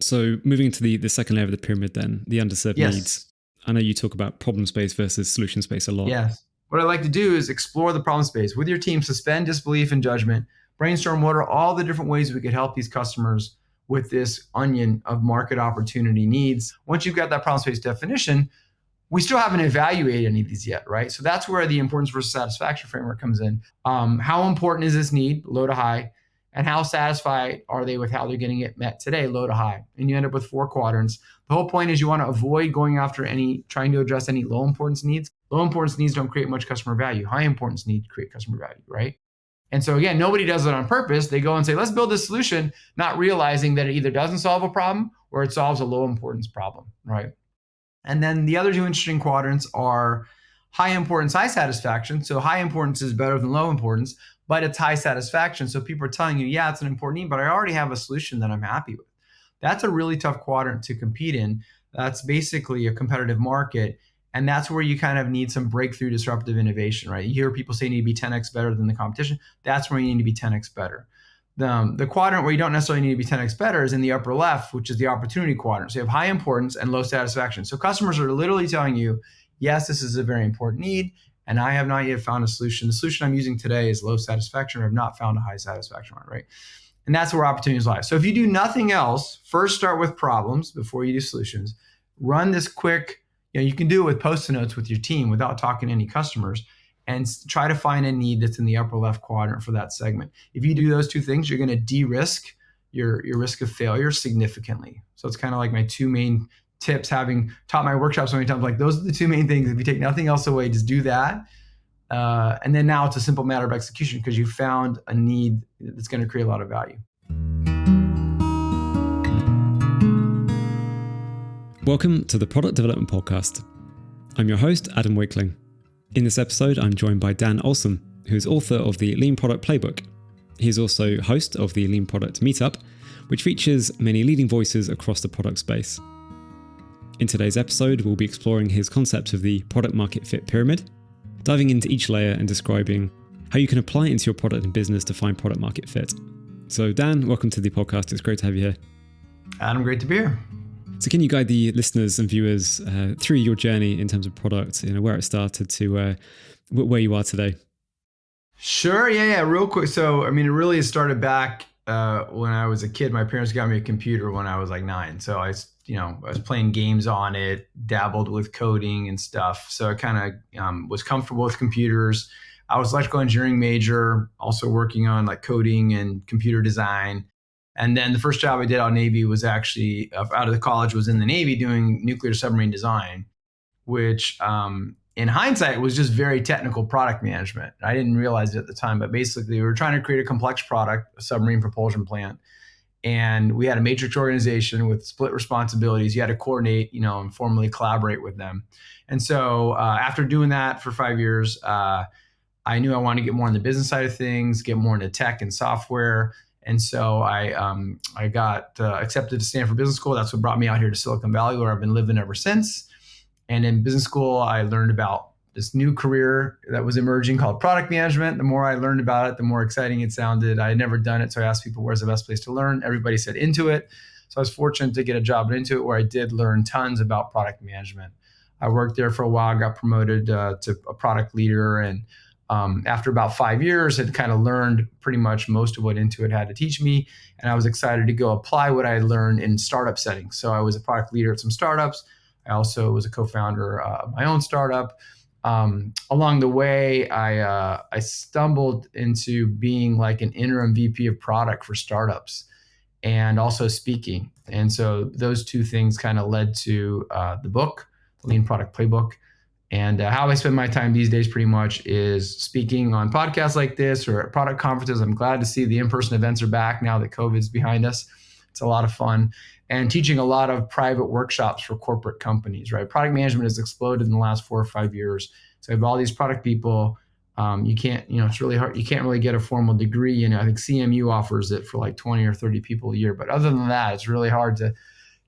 So moving into the second layer of the pyramid then, the underserved Yes. needs. I know you talk about problem space versus solution space a lot. Yes. What I like to do is explore the problem space with your team, suspend disbelief and judgment, brainstorm what are all the different ways we could help these customers with this onion of market opportunity needs. Once you've got that problem space definition, we still haven't evaluated any of these yet, right? So that's where the importance versus satisfaction framework comes in. How important is this need, low to high? And how satisfied are they with how they're getting it met today, low to high? And you end up with 4 quadrants. The whole point is you want to avoid going after trying to address any low importance needs. Low importance needs don't create much customer value. High importance needs create customer value, right? And so again, nobody does it on purpose. They go and say, let's build this solution, not realizing that it either doesn't solve a problem or it solves a low importance problem, right? And then the other 2 interesting quadrants are high importance, high satisfaction. So high importance is better than low importance, but it's high satisfaction. So people are telling you, yeah, it's an important need, but I already have a solution that I'm happy with. That's a really tough quadrant to compete in. That's basically a competitive market. And that's where you kind of need some breakthrough disruptive innovation, right? You hear people say you need to be 10x better than the competition. That's where you need to be 10x better. The quadrant where you don't necessarily need to be 10x better is in the upper left, which is the opportunity quadrant. So you have high importance and low satisfaction. So customers are literally telling you, yes, this is a very important need, and I have not yet found a solution. The solution I'm using today is low satisfaction, or I've not found a high satisfaction one, right? And that's where opportunities lie. So if you do nothing else, first start with problems before you do solutions. Run this quick, you can do it with Post-it notes with your team without talking to any customers, and try to find a need that's in the upper left quadrant for that segment. If you do those 2 things, you're going to de-risk your risk of failure significantly. So it's kind of like my 2 main tips, having taught my workshops so many times, like those are the 2 main things. If you take nothing else away, just do that. And then now it's a simple matter of execution because you found a need that's going to create a lot of value. Welcome to the Product Development Podcast. I'm your host, Adam Wakeling. In this episode, I'm joined by Dan Olsen, who is author of the Lean Product Playbook. He's also host of the Lean Product Meetup, which features many leading voices across the product space. In today's episode, we'll be exploring his concept of the product market fit pyramid, diving into each layer and describing how you can apply it into your product and business to find product market fit. So Dan, welcome to the podcast. It's great to have you here. Adam, great to be here. So can you guide the listeners and viewers through your journey in terms of product, where it started to where you are today? Sure. Yeah. Real quick. So, it really started back when I was a kid. My parents got me a computer when I was like 9. So I was playing games on it, dabbled with coding and stuff. So I kind of was comfortable with computers. I was electrical engineering major, also working on like coding and computer design. And then the first job I did out of Navy was actually out of the college was in the Navy doing nuclear submarine design, which in hindsight was just very technical product management. I didn't realize it at the time, but basically we were trying to create a complex product, a submarine propulsion plant. And we had a matrix organization with split responsibilities. You had to coordinate, and formally collaborate with them. And so after doing that for 5 years, I knew I wanted to get more on the business side of things, get more into tech and software. And so I got accepted to Stanford Business School. That's what brought me out here to Silicon Valley, where I've been living ever since. And in business school, I learned about this new career that was emerging called product management. The more I learned about it, the more exciting it sounded. I had never done it, so I asked people, where's the best place to learn? Everybody said Intuit. So I was fortunate to get a job at Intuit where I did learn tons about product management. I worked there for a while, got promoted to a product leader, and after about 5 years, had kind of learned pretty much most of what Intuit had to teach me. And I was excited to go apply what I had learned in startup settings. So I was a product leader at some startups. I also was a co-founder of my own startup. Along the way, I stumbled into being like an interim VP of product for startups and also speaking. And so those 2 things kind of led to the book, Lean Product Playbook. And how I spend my time these days pretty much is speaking on podcasts like this or at product conferences. I'm glad to see the in-person events are back now that COVID's behind us. It's a lot of fun. And teaching a lot of private workshops for corporate companies, right? Product management has exploded in the last 4 or 5 years. So I have all these product people. You can't, it's really hard. You can't really get a formal degree. I think CMU offers it for like 20 or 30 people a year. But other than that, it's really hard to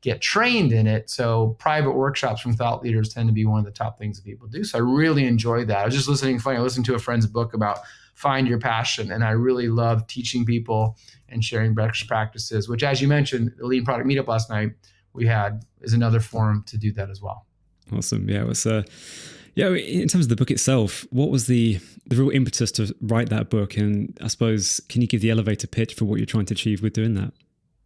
get trained in it. So private workshops from thought leaders tend to be one of the top things that people do. So I really enjoy that. I was just listening to a friend's book about find your passion. And I really love teaching people and sharing best practices, which, as you mentioned, the Lean Product Meetup last night we had is another forum to do that as well. Awesome. Yeah, it was. In terms of the book itself, what was the real impetus to write that book? And I suppose, can you give the elevator pitch for what you're trying to achieve with doing that?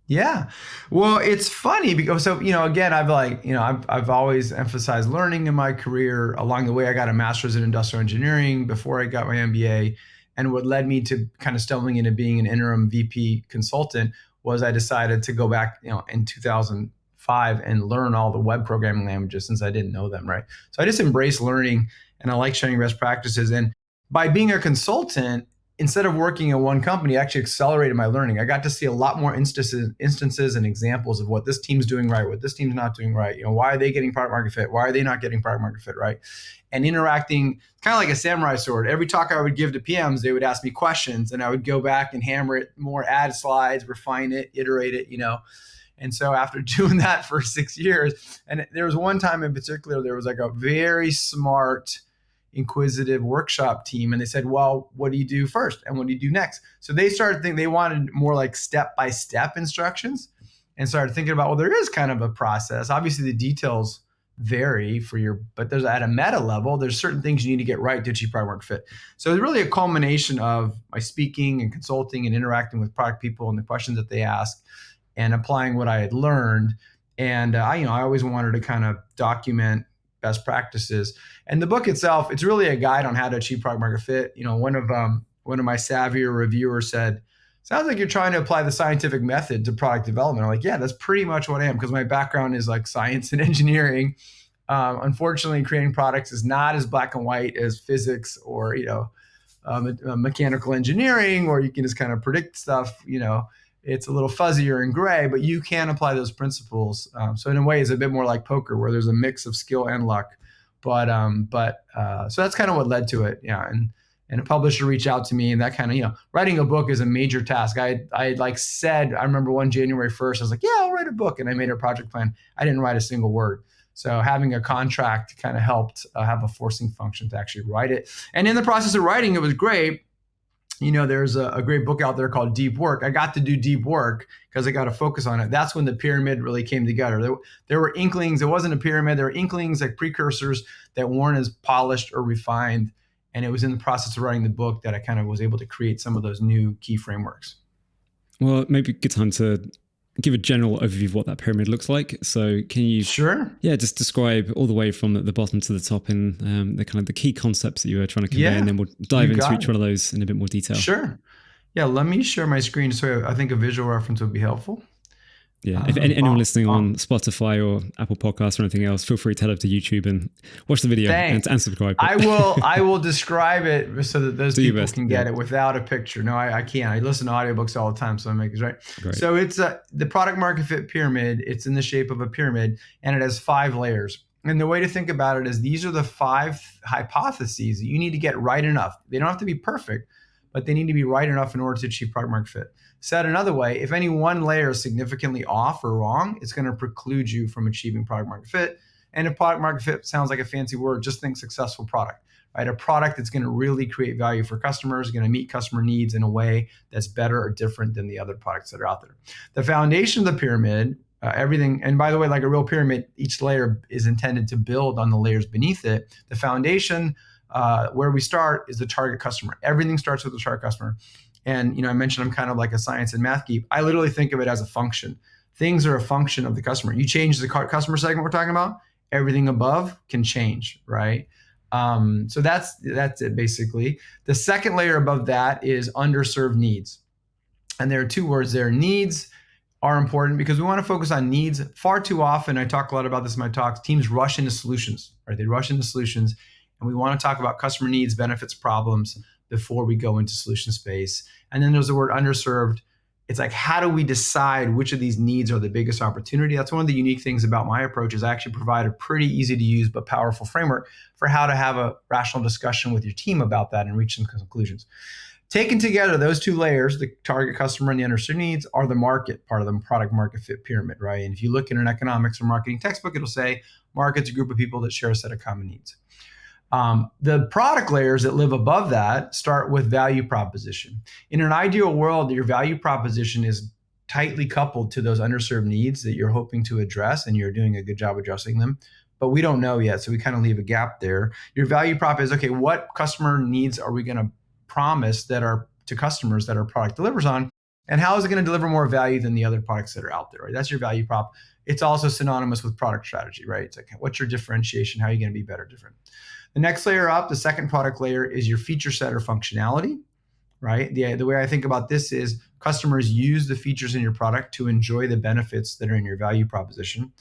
Yeah. Well, it's funny because, so, again, I've always emphasized learning in my career. Along the way, I got a master's in industrial engineering before I got my MBA. And what led me to kind of stumbling into being an interim VP consultant was I decided to go back, in 2005 and learn all the web programming languages since I didn't know them, right? So I just embraced learning and I like sharing best practices. And by being a consultant, instead of working in one company, I actually accelerated my learning. I got to see a lot more instances and examples of what this team's doing right, what this team's not doing right. Why are they getting product market fit? Why are they not getting product market fit, right? And interacting, kind of like a samurai sword. Every talk I would give to PMs, they would ask me questions and I would go back and hammer it more, add slides, refine it, iterate it, And so after doing that for 6 years, and there was one time in particular, there was like a very smart, inquisitive workshop team. And they said, well, what do you do first? And what do you do next? So they started thinking, they wanted more like step-by-step instructions and started thinking about, well, there is kind of a process. Obviously the details vary but there's at a meta level, there's certain things you need to get right to achieve product market fit. So it's really a culmination of my speaking and consulting and interacting with product people and the questions that they ask and applying what I had learned. And I always wanted to kind of document best practices. And the book itself, it's really a guide on how to achieve product market fit. One of my savvier reviewers said, sounds like you're trying to apply the scientific method to product development. I'm like, yeah, that's pretty much what I am, because my background is like science and engineering. Unfortunately, creating products is not as black and white as physics or, mechanical engineering, or you can just kind of predict stuff, It's a little fuzzier and gray, but you can apply those principles. So in a way, it's a bit more like poker, where there's a mix of skill and luck. So that's kind of what led to it. Yeah. And a publisher reached out to me, and that kind of, writing a book is a major task. I remember one January 1st, I was like, yeah, I'll write a book. And I made a project plan. I didn't write a single word. So having a contract kind of helped have a forcing function to actually write it. And in the process of writing, it was great. There's a great book out there called Deep Work. I got to do deep work because I got to focus on it. That's when the pyramid really came together. There were inklings. It wasn't a pyramid. There were inklings, like precursors that weren't as polished or refined. And it was in the process of writing the book that I kind of was able to create some of those new key frameworks. Well, maybe a good time to give a general overview of what that pyramid looks like. So can you just describe all the way from the bottom to the top in the kind of the key concepts that you were trying to convey, and then we'll dive into each one of those in a bit more detail. Sure. Yeah, let me share my screen so I think a visual reference would be helpful. Yeah, if anyone listening on Spotify or Apple Podcasts or anything else, feel free to head up to YouTube and watch the video and subscribe. I will describe it so that those people can get it without a picture. No, I can't. I listen to audiobooks all the time, so I make it right. Great. So it's the product market fit pyramid. It's in the shape of a pyramid, and it has 5 layers. And the way to think about it is these are the 5 hypotheses that you need to get right enough. They don't have to be perfect, but they need to be right enough in order to achieve product market fit. Said another way, if any one layer is significantly off or wrong, it's going to preclude you from achieving product market fit. And if product market fit sounds like a fancy word, just think successful product, right? A product that's going to really create value for customers, going to meet customer needs in a way that's better or different than the other products that are out there. The foundation of the pyramid, everything, and by the way, like a real pyramid, each layer is intended to build on the layers beneath it. The foundation, where we start, is the target customer. Everything starts with the target customer. And I mentioned I'm kind of like a science and math geek. I literally think of it as a function. Things are a function of the customer. You change the customer segment we're talking about, everything above can change, right? So that's it basically. The second layer above that is underserved needs. And there are 2 words there. Needs are important because we want to focus on needs. Far too often, I talk a lot about this in my talks, teams rush into solutions, right? They rush into solutions, and we want to talk about customer needs, benefits, problems before we go into solution space. And then there's the word underserved. It's like, how do we decide which of these needs are the biggest opportunity? That's one of the unique things about my approach is I actually provide a pretty easy to use but powerful framework for how to have a rational discussion with your team about that and reach some conclusions. Taken together, those 2 layers, the target customer and the underserved needs, are the market part of the product market fit pyramid, right? And if you look in an economics or marketing textbook, it'll say market's a group of people that share a set of common needs. The product layers that live above that start with value proposition. In an ideal world, your value proposition is tightly coupled to those underserved needs that you're hoping to address, and you're doing a good job addressing them. But we don't know yet, so we kind of leave a gap there. Your value prop is, okay, what customer needs are we going to promise that are to customers that our product delivers on, and how is it going to deliver more value than the other products that are out there, right? That's your value prop. It's also synonymous with product strategy, right? It's like, what's your differentiation? How are you going to be better, different? The next layer up, the second product layer, is your feature set or functionality, right? The way I think about this is customers use the features in your product to enjoy the benefits that are in your value proposition.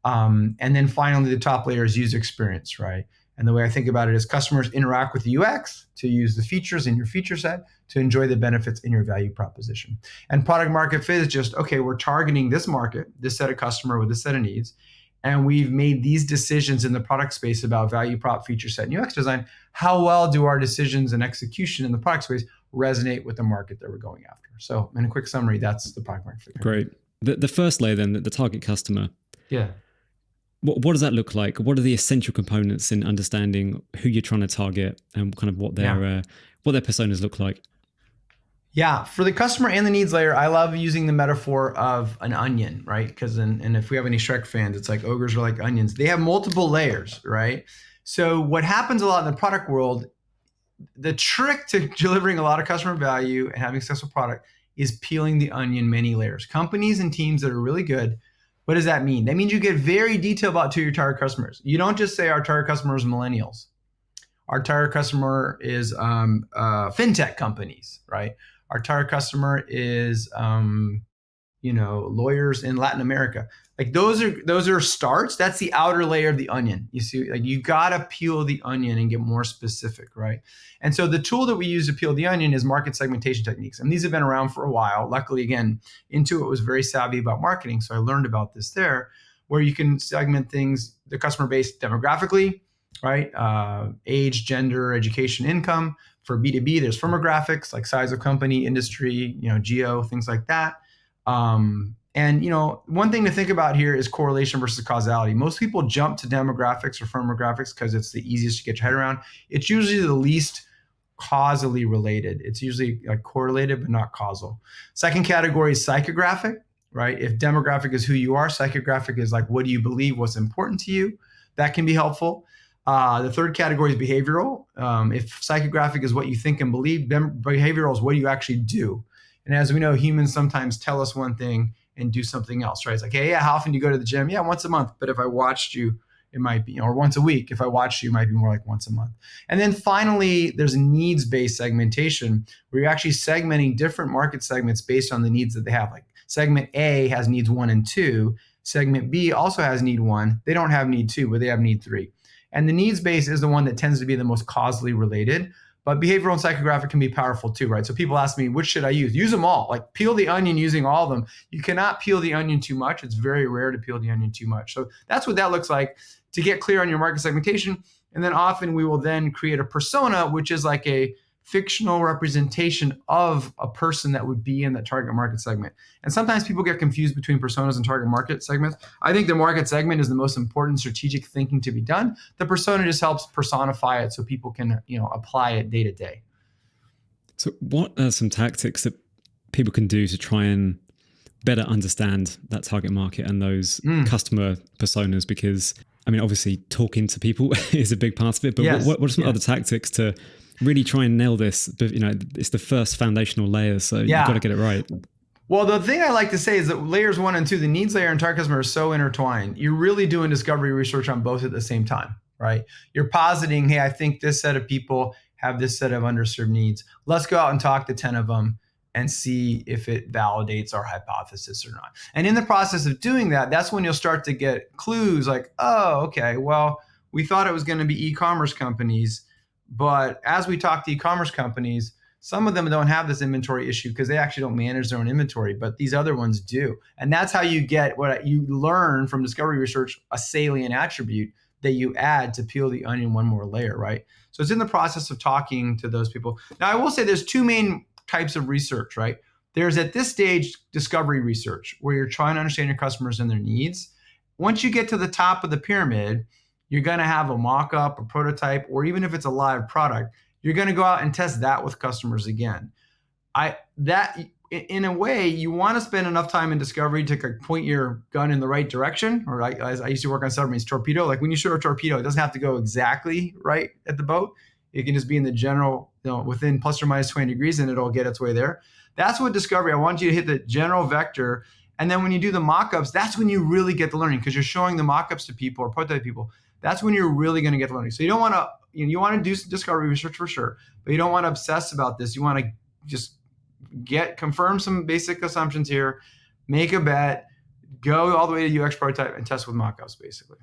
And then finally, the top layer is user experience, right? And the way I think about it is customers interact with the UX to use the features in your feature set to enjoy the benefits in your value proposition. And product market fit is just, okay, we're targeting this market, this set of customer with this set of needs. And we've made these decisions in the product space about value prop, feature set, and UX design. How well do our decisions and execution in the product space resonate with the market that we're going after? So in a quick summary, that's the product market fit. Great. The first layer then, the target customer. Yeah. What does that look like? What are the essential components in understanding who you're trying to target and kind of what their personas look like? Yeah, for the customer and the needs layer, I love using the metaphor of an onion, right? Because and if we have any Shrek fans, it's like ogres are like onions. They have multiple layers, right? So what happens a lot in the product world, the trick to delivering a lot of customer value and having a successful product is peeling the onion many layers. Companies and teams that are really good, what does that mean? That means you get very detailed about who your target customers. You don't just say our target customer is millennials. Our target customer is fintech companies, right? Our target customer is lawyers in Latin America. Like those are starts. That's the outer layer of the onion. You see, like you gotta peel the onion and get more specific, right? And so the tool that we use to peel the onion is market segmentation techniques. And these have been around for a while. Luckily, again, Intuit was very savvy about marketing. So I learned about this there, where you can segment things, the customer base demographically, right? Age, gender, education, income. For B2B, there's firmographics like size of company, industry, geo, things like that. And one thing to think about here is correlation versus causality. Most people jump to demographics or firmographics because it's the easiest to get your head around. It's usually the least causally related. It's usually like correlated, but not causal. Second category is psychographic, right? If demographic is who you are, psychographic is like, what do you believe, what's important to you? That can be helpful. The third category is behavioral. If psychographic is what you think and believe, behavioral is what you actually do. And as we know, humans sometimes tell us one thing and do something else, right? It's like, hey, yeah, how often do you go to the gym? Yeah, once a month. But if I watched you, it might be, or once a week. If I watched you, it might be more like once a month. And then finally, there's needs-based segmentation, where you're actually segmenting different market segments based on the needs that they have. Like segment A has needs 1 and 2. Segment B also has need 1. They don't have need 2, but they have need 3. And the needs-based is the one that tends to be the most causally related. But behavioral and psychographic can be powerful too, right? So people ask me, which should I use? Use them all. Like peel the onion using all of them. You cannot peel the onion too much. It's very rare to peel the onion too much. So that's what that looks like to get clear on your market segmentation. And then often we will then create a persona, which is like a fictional representation of a person that would be in that target market segment. And sometimes people get confused between personas and target market segments. I think the market segment is the most important strategic thinking to be done. The persona just helps personify it so people can, apply it day to day. So what are some tactics that people can do to try and better understand that target market and those customer personas? Because, obviously talking to people is a big part of it, but yes. what are some other tactics to really try and nail this? It's the first foundational layer, so you've got to get it right. Well, the thing I like to say is that layers 1 and 2, the needs layer and target customer, are so intertwined. You're really doing discovery research on both at the same time, right? You're positing, hey, I think this set of people have this set of underserved needs. Let's go out and talk to 10 of them and see if it validates our hypothesis or not. And in the process of doing that, that's when you'll start to get clues like, oh, okay, well, we thought it was going to be e-commerce companies, but as we talk to e-commerce companies, some of them don't have this inventory issue because they actually don't manage their own inventory, but these other ones do. And that's how you get what you learn from discovery research, a salient attribute that you add to peel the onion one more layer, right? So it's in the process of talking to those people. Now, I will say there's two main types of research, right? There's at this stage discovery research where you're trying to understand your customers and their needs. Once you get to the top of the pyramid, you're going to have a mock-up, a prototype, or even if it's a live product, you're going to go out and test that with customers again. In a way, you want to spend enough time in discovery to point your gun in the right direction. Or I used to work on submarines, torpedo. Like when you shoot a torpedo, it doesn't have to go exactly right at the boat. It can just be in the general, within plus or minus 20 degrees, and it'll get its way there. That's what discovery. I want you to hit the general vector. And then when you do the mock-ups, that's when you really get the learning, because you're showing the mock-ups to people or prototype people. That's when you're really going to get the learning. So you don't want to, you want to do discovery research for sure, but you don't want to obsess about this. You want to just confirm some basic assumptions here, make a bet, go all the way to UX prototype and test with mock-ups basically.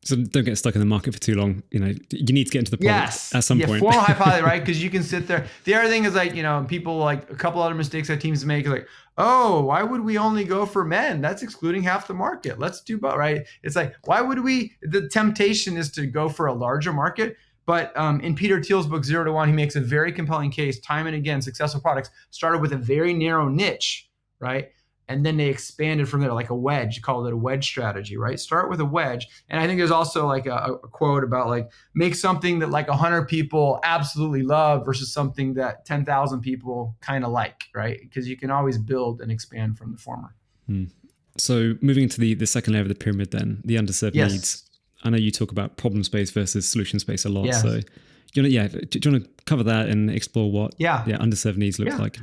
So don't get stuck in the market for too long. You need to get into the product at some point. Formal hypothesis, right? Because you can sit there. The other thing is people like a couple other mistakes that teams make is like, oh, why would we only go for men? That's excluding half the market. Let's do both, right? It's like, why would we? The temptation is to go for a larger market. But in Peter Thiel's book, 0 to 1, he makes a very compelling case. Time and again, successful products started with a very narrow niche, right? And then they expanded from there, like a wedge. You call it a wedge strategy, right? Start with a wedge. And I think there's also like a quote about like, make something that like 100 people absolutely love versus something that 10,000 people kind of like, right? Because you can always build and expand from the former. So moving to the second layer of the pyramid then, the underserved needs. I know you talk about problem space versus solution space a lot. Yes. So do you want to cover that and explore what underserved needs looks like?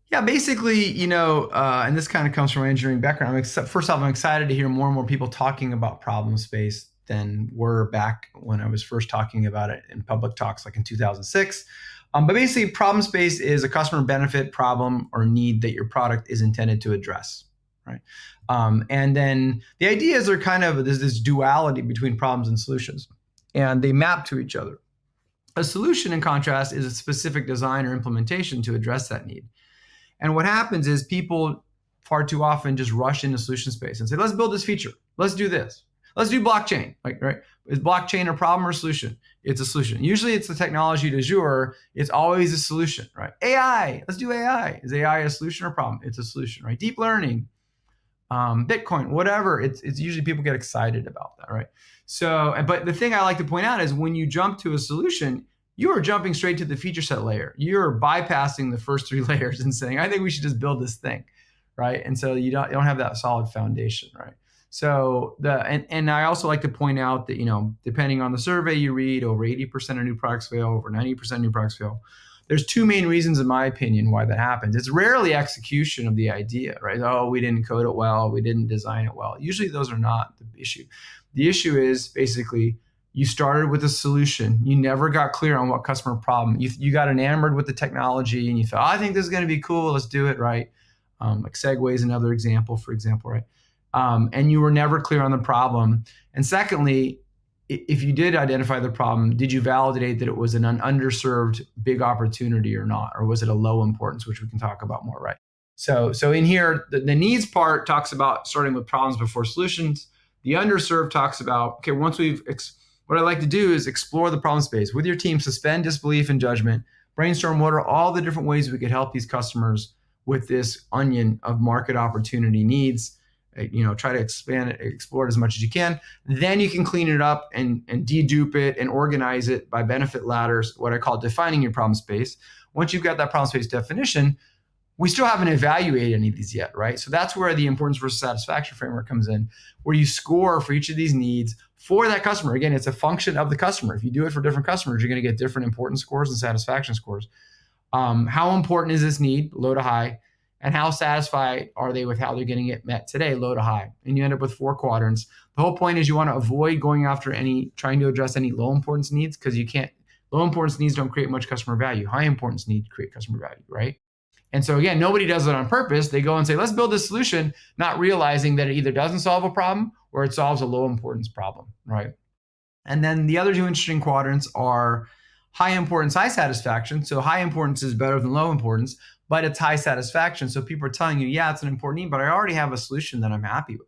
Yeah, basically, and this kind of comes from my engineering background. First off, I'm excited to hear more and more people talking about problem space than were back when I was first talking about it in public talks, like in 2006. But basically, problem space is a customer benefit, problem, or need that your product is intended to address, right? And then the ideas are there's this duality between problems and solutions, and they map to each other. A solution, in contrast, is a specific design or implementation to address that need. And what happens is people far too often just rush into solution space and say, let's build this feature. Let's do this. Let's do blockchain. Right? Is blockchain a problem or a solution? It's a solution. Usually it's the technology du jour. It's always a solution, right? AI, let's do AI. Is AI a solution or a problem? It's a solution, right? Deep learning, Bitcoin, whatever. It's usually people get excited about that, right? So, but the thing I like to point out is when you jump to a solution, you are jumping straight to the feature set layer. You're bypassing the first 3 layers and saying, I think we should just build this thing, right? And so you don't have that solid foundation, right? So and I also like to point out that, depending on the survey you read, over 80% of new products fail, over 90% of new products fail. There's 2 main reasons, in my opinion, why that happens. It's rarely execution of the idea, right? Oh, we didn't code it well, we didn't design it well. Usually those are not the issue. The issue is basically, you started with a solution. You never got clear on what customer problem. You got enamored with the technology and you thought, I think this is going to be cool. Let's do it, right? Like Segway is another example, for example, right? And you were never clear on the problem. And secondly, if you did identify the problem, did you validate that it was an underserved big opportunity or not? Or was it a low importance, which we can talk about more, right? So in here, the needs part talks about starting with problems before solutions. The underserved talks about, okay, once what I like to do is explore the problem space with your team, suspend disbelief and judgment, brainstorm what are all the different ways we could help these customers with this onion of market opportunity needs. Try to expand it, explore it as much as you can. Then you can clean it up and dedupe it and organize it by benefit ladders, what I call defining your problem space. Once you've got that problem space definition, we still haven't evaluated any of these yet, right? So that's where the importance versus satisfaction framework comes in, where you score for each of these needs for that customer. Again, it's a function of the customer. If you do it for different customers, you're going to get different importance scores and satisfaction scores. How important is this need, low to high? And how satisfied are they with how they're getting it met today, low to high? And you end up with 4 quadrants. The whole point is you want to avoid going after trying to address any low importance needs, because low importance needs don't create much customer value. High importance needs create customer value, right? And so again, nobody does it on purpose. They go and say, let's build this solution, not realizing that it either doesn't solve a problem or it solves a low importance problem, right? And then the other 2 interesting quadrants are high importance, high satisfaction. So high importance is better than low importance, but it's high satisfaction. So people are telling you, yeah, it's an important need, but I already have a solution that I'm happy with.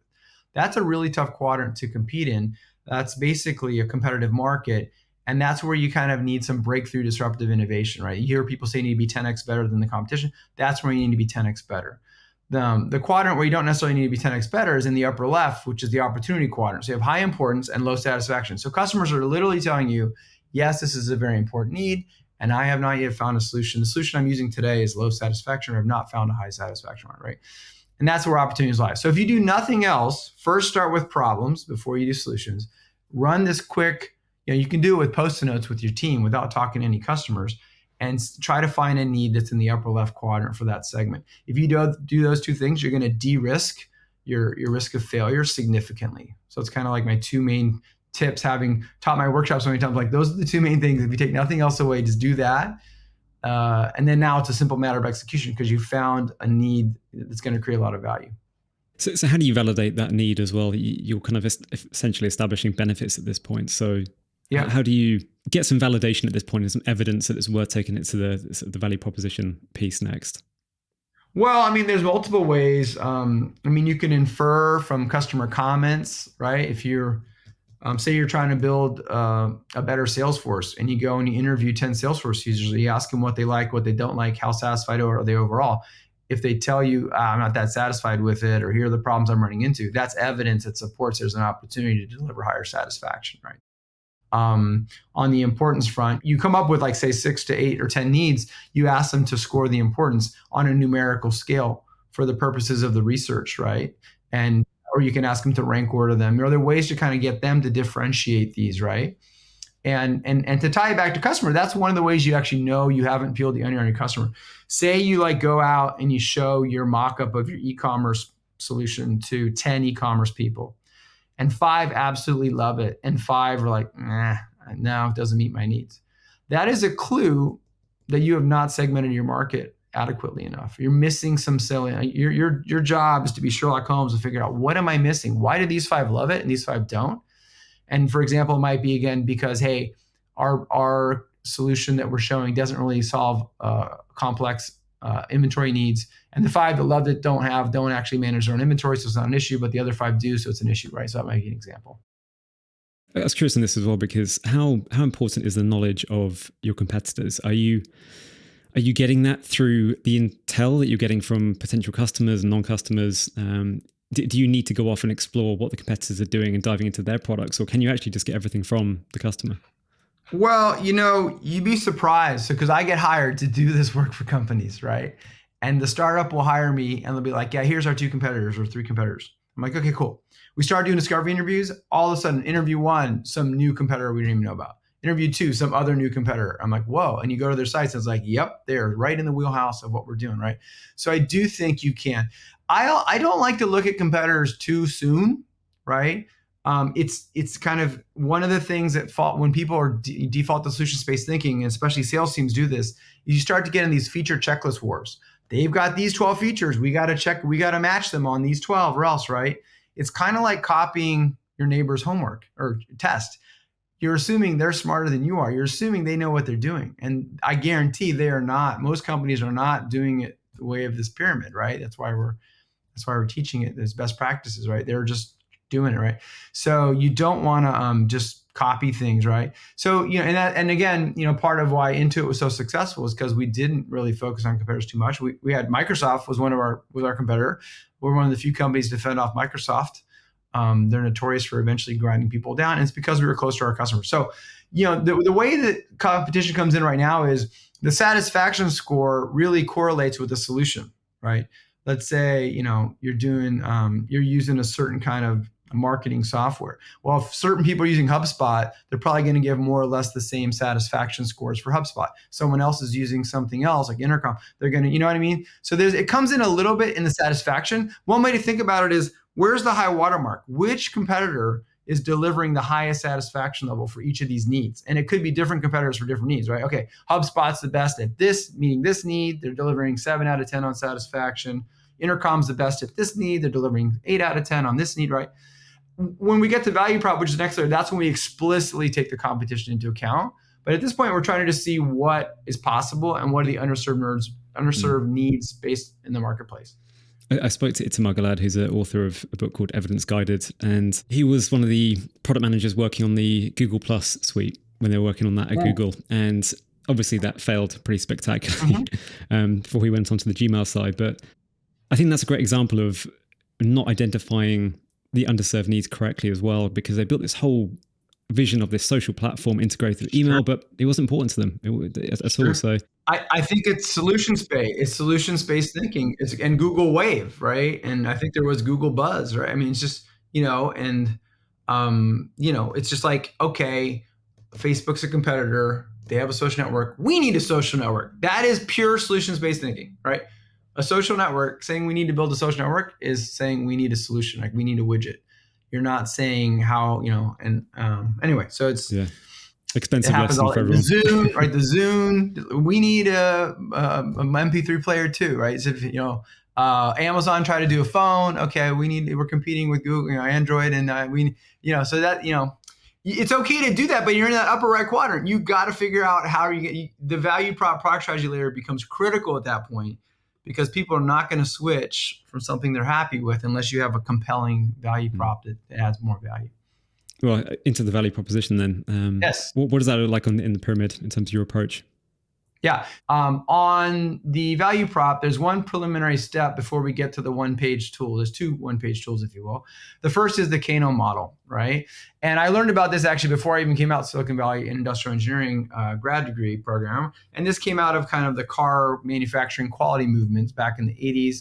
That's a really tough quadrant to compete in. That's basically a competitive market. And that's where you kind of need some breakthrough disruptive innovation, right? You hear people say you need to be 10x better than the competition. That's where you need to be 10x better. The quadrant where you don't necessarily need to be 10x better is in the upper left, which is the opportunity quadrant. So you have high importance and low satisfaction. So customers are literally telling you, yes, this is a very important need, and I have not yet found a solution. The solution I'm using today is low satisfaction, or I've not found a high satisfaction one, right? And that's where opportunities lie. So if you do nothing else, first start with problems before you do solutions. Run this quick, you can do it with Post-it notes with your team without talking to any customers, and try to find a need that's in the upper left quadrant for that segment. If you do those two things, you're going to de-risk your risk of failure significantly. So it's kind of like my two main tips, having taught my workshops so many times, like those are the two main things. If you take nothing else away, just do that. And then now it's a simple matter of execution because you found a need that's going to create a lot of value. So how do you validate that need as well? You're kind of essentially establishing benefits at this point. So yeah, how do you get some validation at this point and some evidence that it's worth taking it to the value proposition piece next? Well, I mean, there's multiple ways. You can infer from customer comments, right? If you're, say you're trying to build a better Salesforce and you go and you interview 10 Salesforce users, you ask them what they like, what they don't like, how satisfied are they overall. If they tell you, I'm not that satisfied with it, or here are the problems I'm running into, that's evidence that supports there's an opportunity to deliver higher satisfaction, right? On the importance front, you come up with like, say, 6 to 8 or 10 needs. You ask them to score the importance on a numerical scale for the purposes of the research, right? Or you can ask them to rank order them. Are there ways to kind of get them to differentiate these, right? And to tie it back to customer, that's one of the ways you actually know you haven't peeled the onion on your customer. Say you like go out and you show your mock-up of your e-commerce solution to 10 e-commerce people, and 5 absolutely love it, and 5 are like, no, it doesn't meet my needs. That is a clue that you have not segmented your market adequately enough. You're missing some selling. Your job is to be Sherlock Holmes and figure out, what am I missing? Why do these 5 love it and these 5 don't? And for example, it might be, again, because, hey, our solution that we're showing doesn't really solve complex inventory needs. And the 5 that loved it don't actually manage their own inventory, so it's not an issue, but the other 5 do, so it's an issue, right? So that might be an example. I was curious on this as well, because how important is the knowledge of your competitors? Are you getting that through the intel that you're getting from potential customers and non-customers? Do you need to go off and explore what the competitors are doing and diving into their products, or can you actually just get everything from the customer? Well, you'd be surprised. So, because I get hired to do this work for companies, right? And the startup will hire me and they'll be like, yeah, here's our 2 competitors or 3 competitors. I'm like, okay, cool. We start doing discovery interviews. All of a sudden, interview 1, some new competitor we didn't even know about. Interview 2, some other new competitor. I'm like, whoa. And you go to their sites and it's like, yep, they're right in the wheelhouse of what we're doing, right? So I do think you can. I don't like to look at competitors too soon, right? It's kind of one of the things that when people are default to solution-based thinking, and especially sales teams do this, you start to get in these feature checklist wars. They've got these 12 features. We got to match them on these 12 or else, right? It's kind of like copying your neighbor's homework or test. You're assuming they're smarter than you are. You're assuming they know what they're doing. And I guarantee they are not. Most companies are not doing it the way of this pyramid, right? That's why we're teaching it as best practices, right? They're just doing it, right? So you don't want to just copy things, right? So, and again, part of why Intuit was so successful is because we didn't really focus on competitors too much. We had Microsoft was our competitor. We're one of the few companies to fend off Microsoft. They're notorious for eventually grinding people down, and it's because we were close to our customers. So, the way that competition comes in right now is the satisfaction score really correlates with the solution, right? Let's say, you're using a certain kind of marketing software. Well, if certain people are using HubSpot, they're probably going to give more or less the same satisfaction scores for HubSpot. Someone else is using something else like Intercom. They're going to, you know what I mean? So it comes in a little bit in the satisfaction. One way to think about it is, where's the high watermark? Which competitor is delivering the highest satisfaction level for each of these needs? And it could be different competitors for different needs, right? Okay, HubSpot's the best at this, meeting this need. They're delivering 7 out of 10 on satisfaction. Intercom's the best at this need. They're delivering 8 out of 10 on this need, right? When we get to value prop, which is next layer, that's when we explicitly take the competition into account. But at this point, we're trying to just see what is possible and what are the underserved needs based in the marketplace. I spoke to Itamar Galad, who's an author of a book called Evidence Guided, and he was one of the product managers working on the Google Plus suite when they were working on that at Google. And obviously that failed pretty spectacularly before he went onto the Gmail side. But I think that's a great example of not identifying the underserved needs correctly as well, because they built this whole vision of this social platform integrated with email, but it wasn't important to them at all. So I think it's solutions-based. It's solutions-based thinking. And Google Wave, right? And I think there was Google Buzz, right? I mean, it's just, it's just like, okay, Facebook's a competitor. They have a social network. We need a social network. That is pure solutions-based thinking, right? A social network, saying we need to build a social network, is saying we need a solution, like we need a widget. You're not saying how, anyway, so it's expensive lesson for everyone. The Zune, right? The Zune, we need a MP3 player too, right? So if, Amazon tried to do a phone, okay, we're competing with Google, Android, and so that, it's okay to do that, but you're in that upper right quadrant. You got to figure out how you get the value prop product strategy layer becomes critical at that point, because people are not going to switch from something they're happy with unless you have a compelling value prop that adds more value. Well, into the value proposition then. Yes. What does that look like in the pyramid in terms of your approach? Yeah. On the value prop, there's one preliminary step before we get to the one-page tool. There's two one-page tools, if you will. The first is the Kano model, right? And I learned about this actually before I even came out of Silicon Valley in industrial engineering grad degree program. And this came out of kind of the car manufacturing quality movements back in the 80s.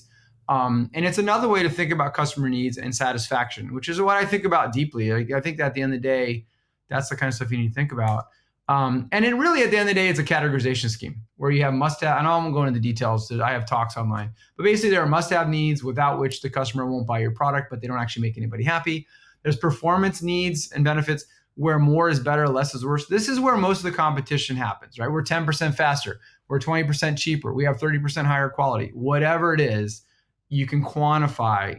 And it's another way to think about customer needs and satisfaction, which is what I think about deeply. I think that at the end of the day, that's the kind of stuff you need to think about. And it really, at the end of the day, it's a categorization scheme where you have must-have, and I won't go into the details, I have talks online, but basically there are must-have needs without which the customer won't buy your product, but they don't actually make anybody happy. There's performance needs and benefits where more is better, less is worse. This is where most of the competition happens, right? We're 10% faster, we're 20% cheaper, we have 30% higher quality, whatever it is. You can quantify,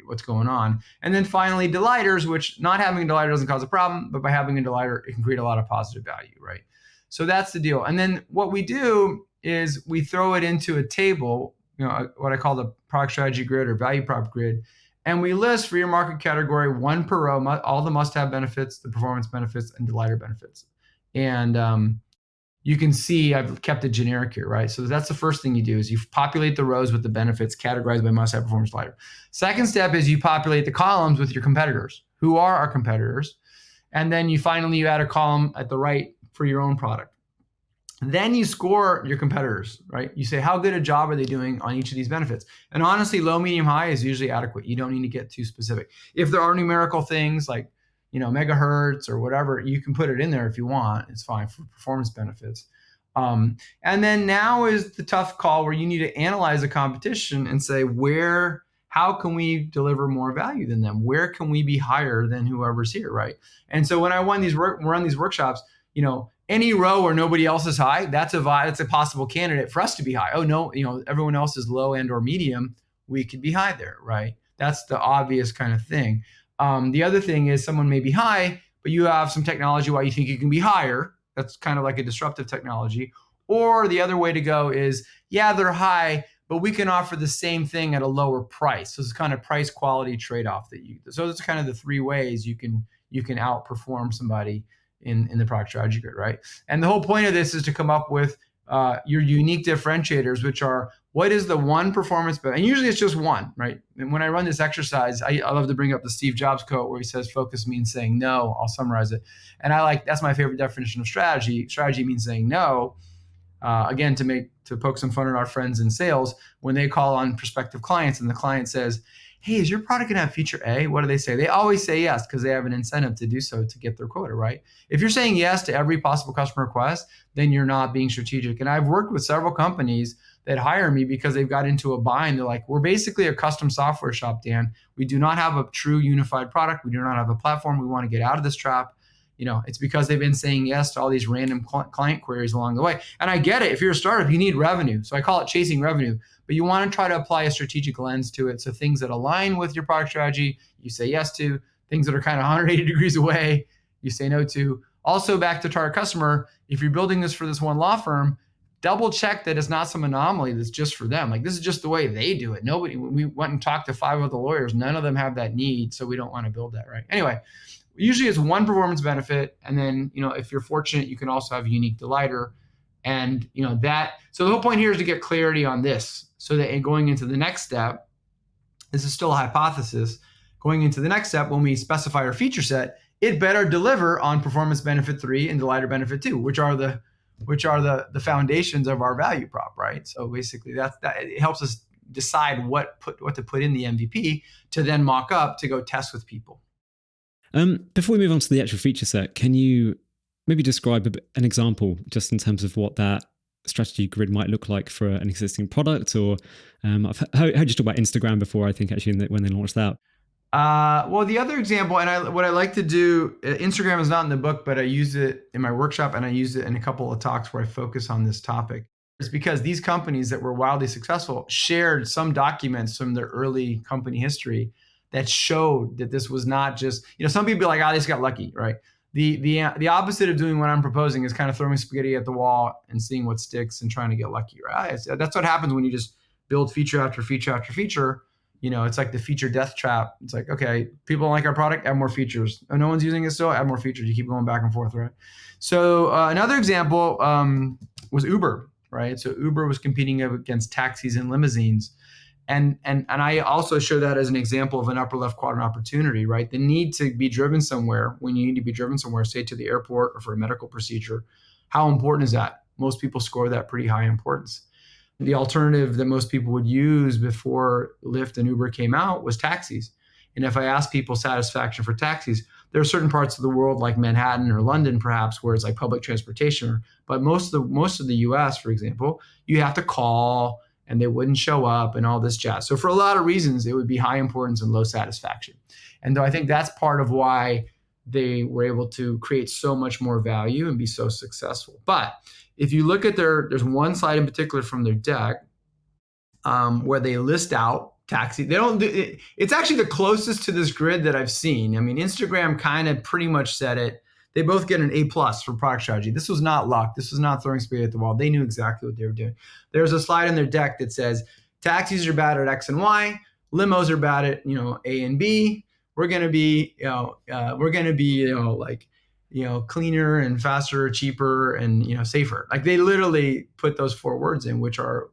what's going on. And then finally, delighters, which not having a delighter doesn't cause a problem, but by having a delighter, it can create a lot of positive value, right? So that's the deal. And then what we do is we throw it into a table, what I call the product strategy grid or value prop grid. And we list for your market category, one per row, all the must-have benefits, the performance benefits, and delighter benefits. And you can see I've kept it generic here, right? So that's the first thing you do is you populate the rows with the benefits categorized by must-have, performance, delighter. Second step is you populate the columns with your competitors. Who are our competitors? And then you add a column at the right for your own product. Then you score your competitors, right? You say, how good a job are they doing on each of these benefits? And honestly, low, medium, high is usually adequate. You don't need to get too specific. If there are numerical things like megahertz or whatever, you can put it in there if you want. It's fine for performance benefits. And then now is the tough call where you need to analyze the competition and say, how can we deliver more value than them? Where can we be higher than whoever's here, right? And so when I run these workshops, any row where nobody else is high, that's a possible candidate for us to be high. Oh no, everyone else is low and or medium. We could be high there, right? That's the obvious kind of thing. The other thing is someone may be high, but you have some technology why you think you can be higher. That's kind of like a disruptive technology. Or the other way to go is, yeah, they're high, but we can offer the same thing at a lower price. So it's kind of price quality trade-off so that's kind of the three ways you can outperform somebody in the product strategy grid, right? And the whole point of this is to come up with your unique differentiators, which are what is the one performance benefit? And usually it's just one, right? And when I run this exercise, I love to bring up the Steve Jobs quote where he says, focus means saying no. I'll summarize it. And that's my favorite definition of strategy. Strategy means saying no. Again, to poke some fun at our friends in sales, when they call on prospective clients and the client says, hey, is your product going to have feature A? What do they say? They always say yes because they have an incentive to do so to get their quota, right? If you're saying yes to every possible customer request, then you're not being strategic. And I've worked with several companies that hire me because they've got into a bind. They're like, we're basically a custom software shop, Dan. We do not have a true unified product. We do not have a platform. We want to get out of this trap. It's because they've been saying yes to all these random client queries along the way. And I get it. If you're a startup, you need revenue. So I call it chasing revenue. But you want to try to apply a strategic lens to it. So things that align with your product strategy, you say yes to. Things that are kind of 180 degrees away, you say no to. Also, back to target customer, if you're building this for this one law firm, double check that it's not some anomaly that's just for them. Like, this is just the way they do it. We went and talked to 5 other lawyers. None of them have that need. So we don't want to build that, right? Anyway, usually it's one performance benefit. And then, if you're fortunate, you can also have a unique delighter. And, so the whole point here is to get clarity on this so that going into the next step, this is still a hypothesis. Going into the next step, when we specify our feature set, it better deliver on performance benefit 3 and delighter benefit 2, which are the foundations of our value prop, right? So basically, that it helps us decide what to put in the MVP to then mock up to go test with people. Before we move on to the actual feature set, can you maybe describe an example just in terms of what that strategy grid might look like for an existing product? Or I've heard you talk about Instagram before, I think, actually, when they launched that. Well, the other example, and what I like to do, Instagram is not in the book, but I use it in my workshop and I use it in a couple of talks where I focus on this topic. It's because these companies that were wildly successful shared some documents from their early company history that showed that this was not just, some people are like, they just got lucky, right? The opposite of doing what I'm proposing is kind of throwing spaghetti at the wall and seeing what sticks and trying to get lucky, right? That's what happens when you just build feature after feature after feature. It's like the feature death trap. It's like, okay, people don't like our product, add more features. Oh, no one's using it still, add more features. You keep going back and forth, right? So another example was Uber, right? So Uber was competing against taxis and limousines. And I also show that as an example of an upper left quadrant opportunity, right? The need to be driven somewhere, when you need to be driven somewhere, say to the airport or for a medical procedure, how important is that? Most people score that pretty high importance. The alternative that most people would use before Lyft and Uber came out was taxis. And if I ask people satisfaction for taxis, there are certain parts of the world like Manhattan or London, perhaps, where it's like public transportation. But most of the US, for example, you have to call and they wouldn't show up and all this jazz. So for a lot of reasons, it would be high importance and low satisfaction. And though I think that's part of why they were able to create so much more value and be so successful. But if you look at there's one slide in particular from their deck where they list out taxi. They don't do it. It's actually the closest to this grid that I've seen. I mean, Instagram kind of pretty much said it. They both get an A+ for product strategy. This was not luck. This was not throwing spaghetti at the wall. They knew exactly what they were doing. There's a slide in their deck that says taxis are bad at X and Y, limos are bad at A and B. We're gonna be cleaner and faster, cheaper, and safer. Like they literally put those 4 words in, which are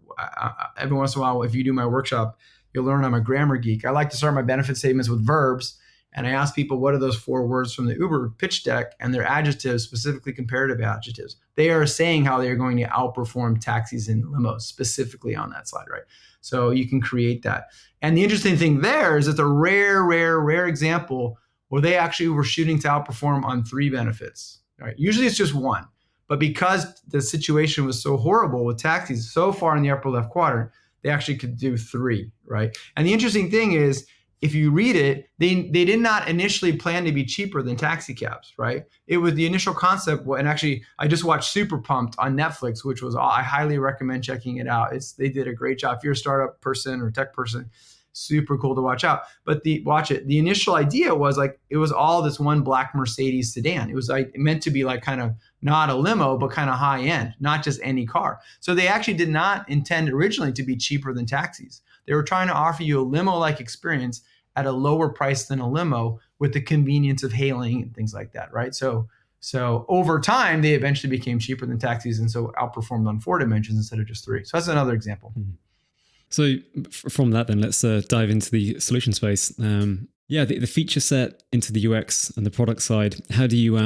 every once in a while, if you do my workshop, you'll learn I'm a grammar geek. I like to start my benefit statements with verbs. And I ask people, what are those 4 words from the Uber pitch deck? And they're adjectives, specifically comparative adjectives. They are saying how they're going to outperform taxis and limos, specifically on that slide, right? So you can create that. And the interesting thing there is it's a rare example where they actually were shooting to outperform on 3 benefits, right? Usually it's just 1. But because the situation was so horrible with taxis so far in the upper left quadrant, they actually could do 3, right? And the interesting thing is, if you read it, they did not initially plan to be cheaper than taxi cabs, right? It was the initial concept. And actually, I just watched Super Pumped on Netflix, which was, I highly recommend checking it out. They did a great job. If you're a startup person or tech person, super cool to watch out. But watch it. The initial idea was like, it was all this one black Mercedes sedan. It was like meant to be like kind of not a limo, but kind of high end, not just any car. So they actually did not intend originally to be cheaper than taxis. They were trying to offer you a limo-like experience at a lower price than a limo with the convenience of hailing and things like that, right? So over time, they eventually became cheaper than taxis and so outperformed on 4 dimensions instead of just 3. So that's another example. So from that, then let's dive into the solution space. The feature set into the UX and the product side. How do you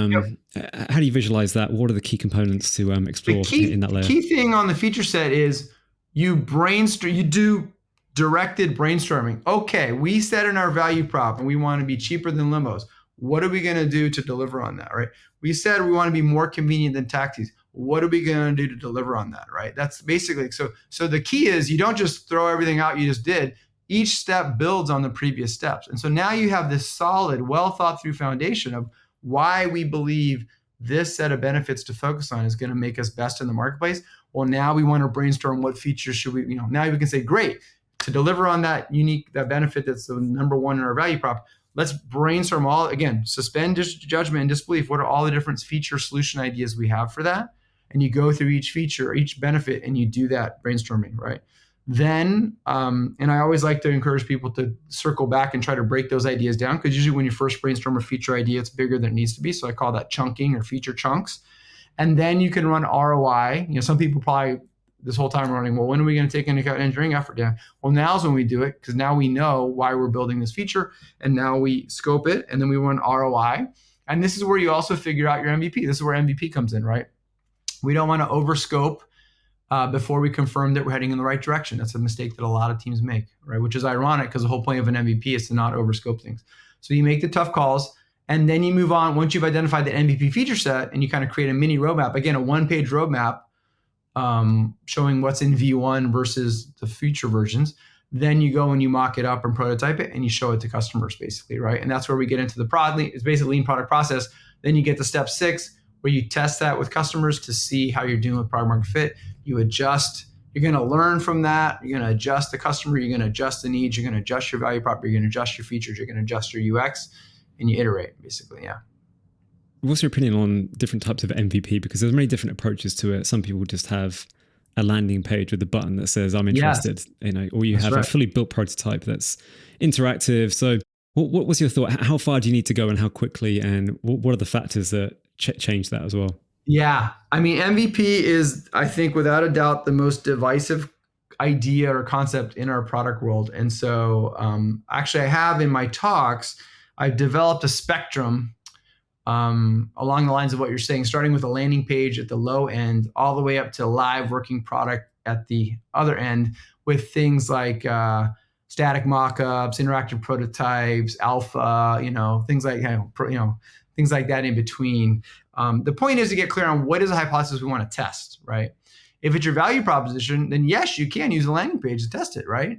visualize that? What are the key components to explore in that layer? The key thing on the feature set is you brainstorm. You do directed brainstorming. Okay, we set in our value prop and we want to be cheaper than limos. What are we going to do to deliver on that, right? We said we want to be more convenient than taxis. What are we going to do to deliver on that, right? That's basically, so the key is you don't just throw everything out you just did. Each step builds on the previous steps. And so now you have this solid, well thought through foundation of why we believe this set of benefits to focus on is going to make us best in the marketplace. Well, now we want to brainstorm what features should we, now we can say, great, to deliver on that benefit that's the number 1 in our value prop, let's brainstorm suspend judgment and disbelief. What are all the different feature solution ideas we have for that? And you go through each feature, each benefit, and you do that brainstorming, right? Then, and I always like to encourage people to circle back and try to break those ideas down, because usually when you first brainstorm a feature idea, it's bigger than it needs to be. So I call that chunking or feature chunks. And then you can run ROI. Some people probably this whole time running, well, when are we going to take into account engineering effort? Yeah. Well, now's when we do it, because now we know why we're building this feature, and now we scope it, and then we run ROI. And this is where you also figure out your MVP. This is where MVP comes in, right? We don't want to overscope before we confirm that we're heading in the right direction. That's a mistake that a lot of teams make, right? Which is ironic, because the whole point of an MVP is to not overscope things. So you make the tough calls, and then you move on. Once you've identified the MVP feature set, and you kind of create a mini roadmap, again, a one-page roadmap showing what's in V1 versus the future versions, then you go and you mock it up and prototype it, and you show it to customers, basically, right? And that's where we get into the it's basically lean product process. Then you get to step 6, where you test that with customers to see how you're doing with product market fit. You adjust. You're going to learn from that. You're going to adjust the customer. You're going to adjust the needs. You're going to adjust your value prop. You're going to adjust your features. You're going to adjust your UX, and you iterate, basically. Yeah. What's your opinion on different types of MVP? Because there's many different approaches to it. Some people just have a landing page with a button that says "I'm interested," or you have a fully built prototype that's interactive. So, what was your thought? How far do you need to go, and how quickly? And what are the factors that change that as well? Yeah, I mean, MVP is, I think, without a doubt, the most divisive idea or concept in our product world. And so, actually, I have in my talks, I've developed a spectrum along the lines of what you're saying, starting with a landing page at the low end, all the way up to live working product at the other end, with things like static mockups, interactive prototypes, alpha, things like things like that in between. The point is to get clear on what is a hypothesis we want to test, right? If it's your value proposition, then yes, you can use a landing page to test it, right?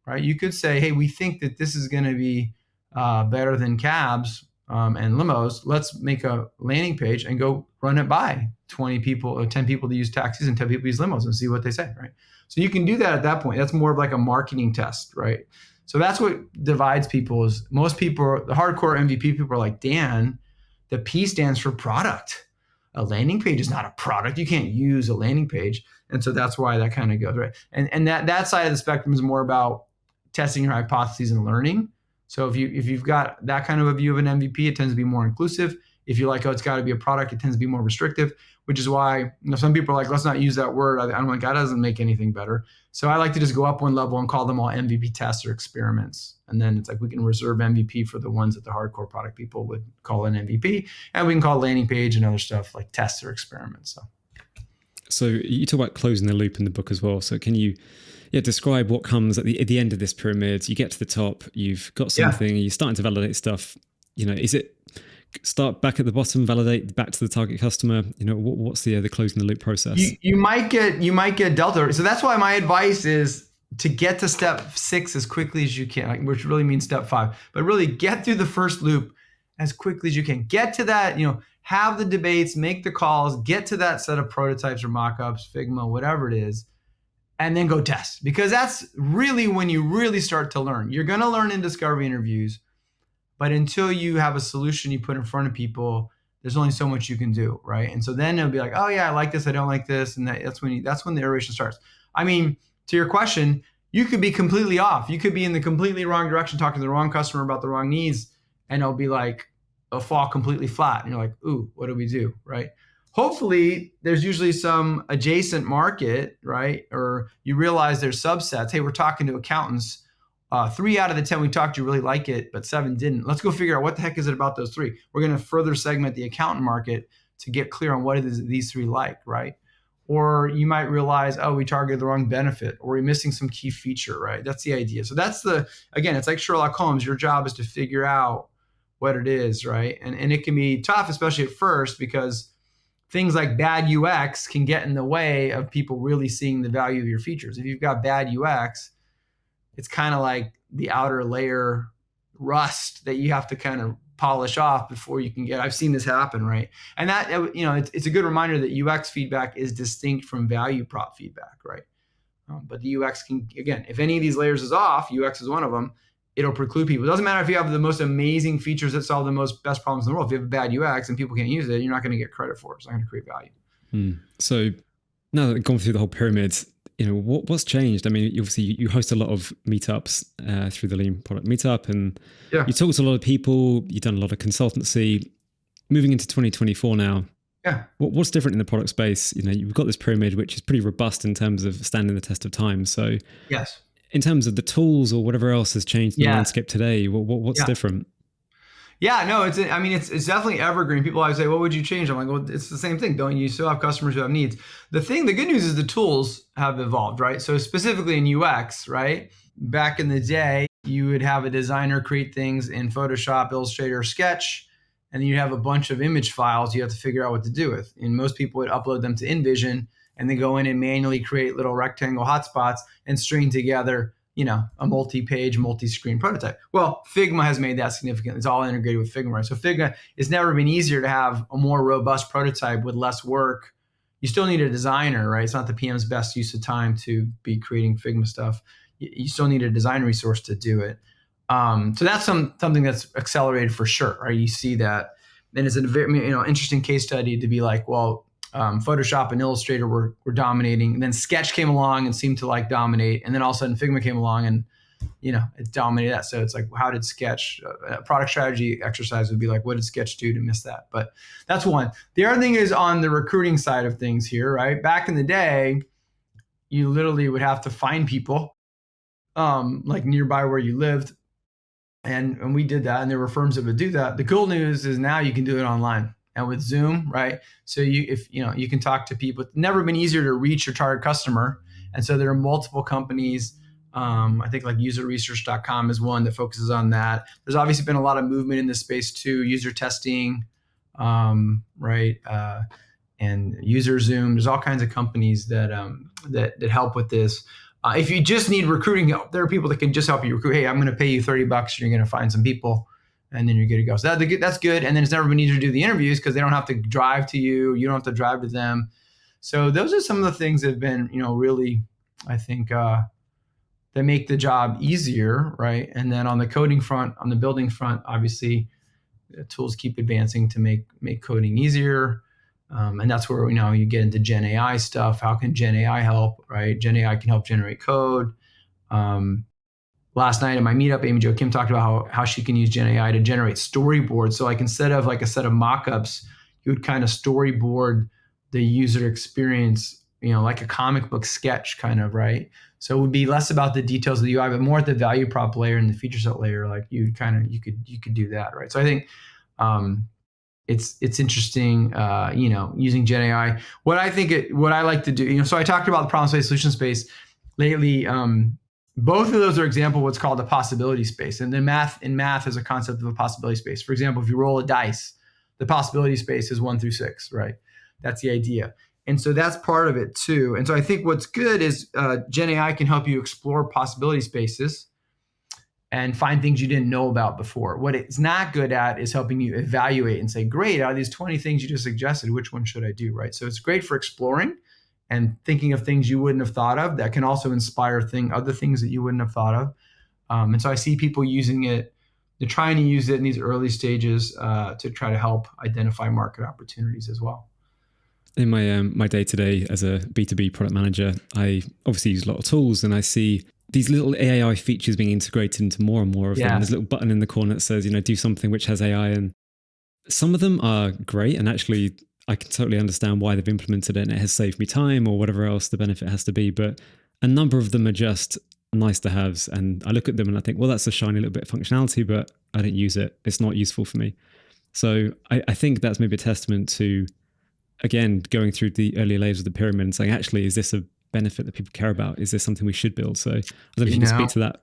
Right? You could say, hey, we think that this is going to be better than cabs and limos. Let's make a landing page and go run it by 20 people or 10 people to use taxis and 10 people to use limos and see what they say, right? So you can do that at that point. That's more of like a marketing test, right? So that's what divides people. Is most people, the hardcore MVP people, are like, Dan, the P stands for product. A landing page is not a product. You can't use a landing page. And so that's why that kind of goes, right? And that side of the spectrum is more about testing your hypotheses and learning. So if you've got that kind of a view of an MVP, it tends to be more inclusive. If you're like, oh, it's got to be a product, it tends to be more restrictive, which is why some people are like, let's not use that word. I'm like, that doesn't make anything better. So I like to just go up one level and call them all MVP tests or experiments. And then it's like we can reserve MVP for the ones that the hardcore product people would call an MVP. And we can call landing page and other stuff like tests or experiments. So you talk about closing the loop in the book as well. So can you describe what comes at the end of this pyramid? You get to the top, you've got something, you're starting to validate stuff. Is it start back at the bottom, validate back to the target customer? What's the closing the loop process? You might get delta. So that's why my advice is to get to step 6 as quickly as you can, which really means step 5. But really get through the first loop as quickly as you can. Get to that, have the debates, make the calls, get to that set of prototypes or mockups, Figma, whatever it is, and then go test. Because that's really when you really start to learn. You're going to learn in discovery interviews, but until you have a solution you put in front of people, there's only so much you can do, right? And so then it'll be like, oh yeah, I like this, I don't like this, and that's when the iteration starts. I mean, to your question, you could be completely off. You could be in the completely wrong direction, talking to the wrong customer about the wrong needs, and it'll be like a fall completely flat. And you're like, ooh, what do we do, right? Hopefully, there's usually some adjacent market, right? Or you realize there's subsets. Hey, we're talking to accountants. 3 out of the 10 we talked to really like it, but 7 didn't. Let's go figure out what the heck is it about those 3. We're going to further segment the accountant market to get clear on what it is these 3 like, right? Or you might realize, oh, we targeted the wrong benefit, or we're missing some key feature, right? That's the idea. So that's again, it's like Sherlock Holmes. Your job is to figure out what it is, right? And it can be tough, especially at first, because things like bad UX can get in the way of people really seeing the value of your features. If you've got bad UX, it's kind of like the outer layer rust that you have to kind of polish off before you can get. I've seen this happen, right? And that, it's a good reminder that UX feedback is distinct from value prop feedback, right? But the UX can, again, if any of these layers is off, UX is one of them, it'll preclude people. It doesn't matter if you have the most amazing features that solve the best problems in the world. If you have a bad UX and people can't use it, you're not going to get credit for it. It's not going to create value. So now that we've gone through the whole pyramid, what's changed? I mean, you host a lot of meetups through the Lean Product Meetup, and you talk to a lot of people. You've done a lot of consultancy. Moving into 2024 now, Yeah. What's different in the product space? You've got this pyramid, which is pretty robust in terms of standing the test of time. So Yes. in terms of the tools or whatever else has changed in the Yeah. landscape today, what's Yeah. different? Yeah, no, it's definitely evergreen. People always say, what would you change? I'm like, well, it's the same thing. Don't you still have customers who have needs? The good news is the tools have evolved, right? So specifically in UX, right? Back in the day, you would have a designer create things in Photoshop, Illustrator, Sketch, and then you have a bunch of image files you have to figure out what to do with. And most people would upload them to InVision and then go in and manually create little rectangle hotspots and string together a multi-page, multi-screen prototype. Well, Figma has made that significant. It's all integrated with Figma, right? So Figma, it's never been easier to have a more robust prototype with less work. You still need a designer, right? It's not the PM's best use of time to be creating Figma stuff. You still need a design resource to do it. So that's something that's accelerated for sure, right? You see that. And it's a very interesting case study to be like, well, Photoshop and Illustrator were dominating, and then Sketch came along and seemed to dominate, and then all of a sudden Figma came along and it dominated that. So it's like, how did Sketch, a product strategy exercise would be like, what did Sketch do to miss that? But that's one. The other thing is on the recruiting side of things here, right? Back in the day, you literally would have to find people nearby where you lived, and we did that, and there were firms that would do that. The cool news is now you can do it online. And with Zoom, right? So you can talk to people. It's never been easier to reach your target customer. And so there are multiple companies. I think like userresearch.com is one that focuses on that. There's obviously been a lot of movement in this space too, user testing, right? And user Zoom. There's all kinds of companies that help with this. If you just need recruiting help, there are people that can just help you recruit. Hey, I'm going to pay you $30 and you're going to find some people. And then you're good to go. So that's good. And then it's never been easier to do the interviews because they don't have to drive to you. You don't have to drive to them. So those are some of the things that have been, really, I think, that make the job easier, right? And then on the coding front, on the building front, obviously, the tools keep advancing to make coding easier. And that's where you get into Gen AI stuff. How can Gen AI help, right? Gen AI can help generate code. Last night at my meetup, Amy Jo Kim talked about how she can use Gen AI to generate storyboards. So instead of a set of mockups, you would kind of storyboard the user experience, like a comic book sketch kind of, right? So it would be less about the details of the UI, but more at the value prop layer and the feature set layer. Like you could do that, right? So I think it's interesting, using Gen AI. What I like to do, so I talked about the problem-based solution space lately. Both of those are example of what's called a possibility space. And then in math is a concept of a possibility space. For example, if you roll a dice, the possibility space is 1 through 6, right? That's the idea. And so that's part of it too. And so I think what's good is Gen AI can help you explore possibility spaces and find things you didn't know about before. What it's not good at is helping you evaluate and say, great, out of these 20 things you just suggested, which one should I do, right? So it's great for exploring and thinking of things you wouldn't have thought of that can also inspire other things that you wouldn't have thought of. And so I see people using it, they're trying to use it in these early stages to try to help identify market opportunities as well. In my day-to-day as a B2B product manager, I obviously use a lot of tools, and I see these little AI features being integrated into more and more of them. There's a little button in the corner that says, do something which has AI, and some of them are great, and actually I can totally understand why they've implemented it and it has saved me time or whatever else the benefit has to be. But a number of them are just nice to haves. And I look at them and I think, well, that's a shiny little bit of functionality, but I don't use it. It's not useful for me. So I think that's maybe a testament to, again, going through the earlier layers of the pyramid and saying, actually, is this a benefit that people care about? Is this something we should build? So I don't know if you can speak to that.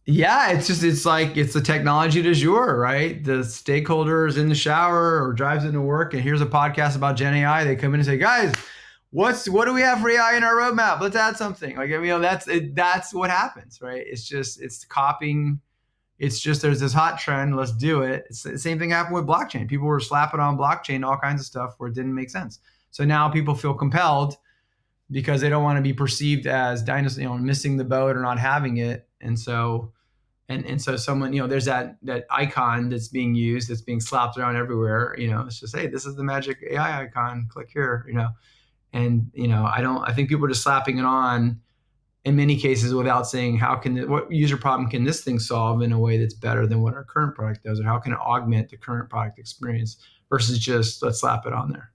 Yeah, it's the technology du jour, right? The stakeholders in the shower or drives into work, and here's a podcast about Gen AI. They come in and say, guys, what do we have for AI in our roadmap? Let's add something. That's what happens, right? It's copying. It's just there's this hot trend. Let's do it. It's the same thing happened with blockchain. People were slapping on blockchain, all kinds of stuff where it didn't make sense. So now people feel compelled because they don't want to be perceived as missing the boat or not having it. And so someone, there's that icon that's being used, that's being slapped around everywhere. It's just, hey, this is the magic AI icon. Click here. And I think people are just slapping it on in many cases without saying what user problem can this thing solve in a way that's better than what our current product does, or how can it augment the current product experience versus just let's slap it on there.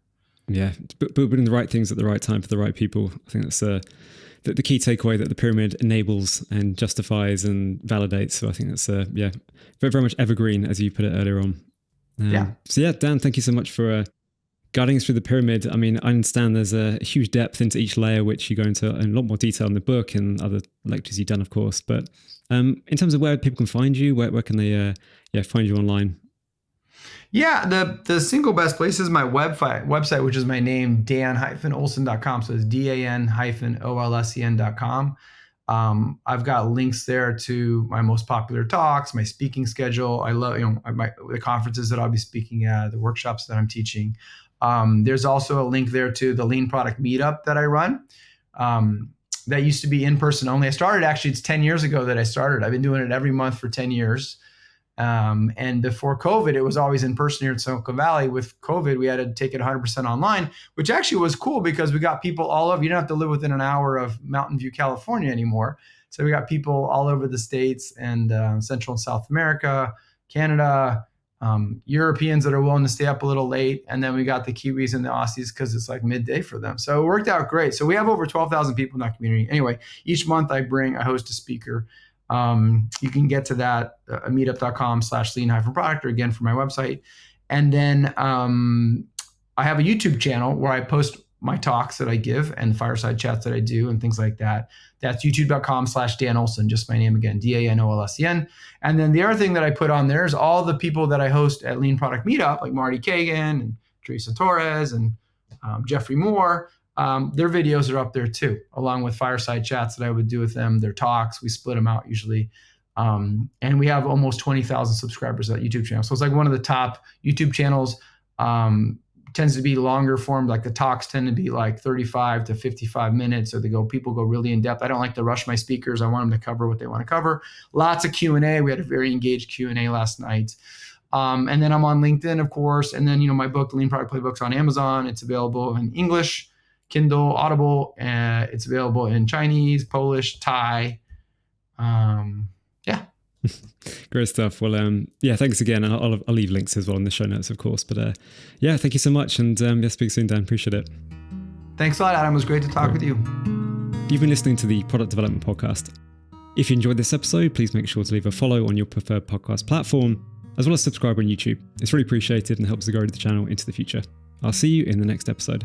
Yeah, but doing the right things at the right time for the right people. I think that's the key takeaway that the pyramid enables and justifies and validates. So I think that's very, very much evergreen, as you put it earlier on. So yeah, Dan, thank you so much for guiding us through the pyramid. I mean, I understand there's a huge depth into each layer, which you go into in a lot more detail in the book and other lectures you've done, of course. But in terms of where people can find you, where can they find you online? Yeah, the single best place is my website, which is my name, dan-olsen.com. So it's dan-olsen.com. I've got links there to my most popular talks, my speaking schedule. I love, the conferences that I'll be speaking at, the workshops that I'm teaching. There's also a link there to the Lean Product Meetup that I run. That used to be in person only. It's 10 years ago that I started. I've been doing it every month for 10 years. And before COVID, it was always in person here in Silicon Valley. With COVID, we had to take it 100% online, which actually was cool because we got people all over. You don't have to live within an hour of Mountain View, California anymore. So we got people all over the States and Central and South America, Canada, Europeans that are willing to stay up a little late. And then we got the Kiwis and the Aussies because it's like midday for them. So it worked out great. So we have over 12,000 people in that community. Anyway, each month I host a speaker. You can get to that meetup.com/lean-product, or again, for my website. And then I have a YouTube channel where I post my talks that I give and fireside chats that I do and things like that. That's youtube.com/Dan Olsen, just my name again, DANOLSEN. And then the other thing that I put on there is all the people that I host at Lean Product Meetup, like Marty Kagan and Teresa Torres and Jeffrey Moore. Their videos are up there too, along with fireside chats that I would do with them, their talks. We split them out usually. And we have almost 20,000 subscribers at YouTube channel. So it's like one of the top YouTube channels. Tends to be longer form. Like the talks tend to be like 35 to 55 minutes. So people go really in depth. I don't like to rush my speakers. I want them to cover what they want to cover. Lots of Q&A. We had a very engaged Q&A last night. And then I'm on LinkedIn, of course. And then, my book, The Lean Product Playbook's on Amazon. It's available in English, Kindle, Audible. It's available in Chinese, Polish, Thai. Great stuff. Well, thanks again. And I'll leave links as well in the show notes, of course. But thank you so much. And speak soon, Dan. Appreciate it. Thanks a lot, Adam. It was great to talk with you. You've been listening to the Product Development Podcast. If you enjoyed this episode, please make sure to leave a follow on your preferred podcast platform, as well as subscribe on YouTube. It's really appreciated and helps to grow the channel into the future. I'll see you in the next episode.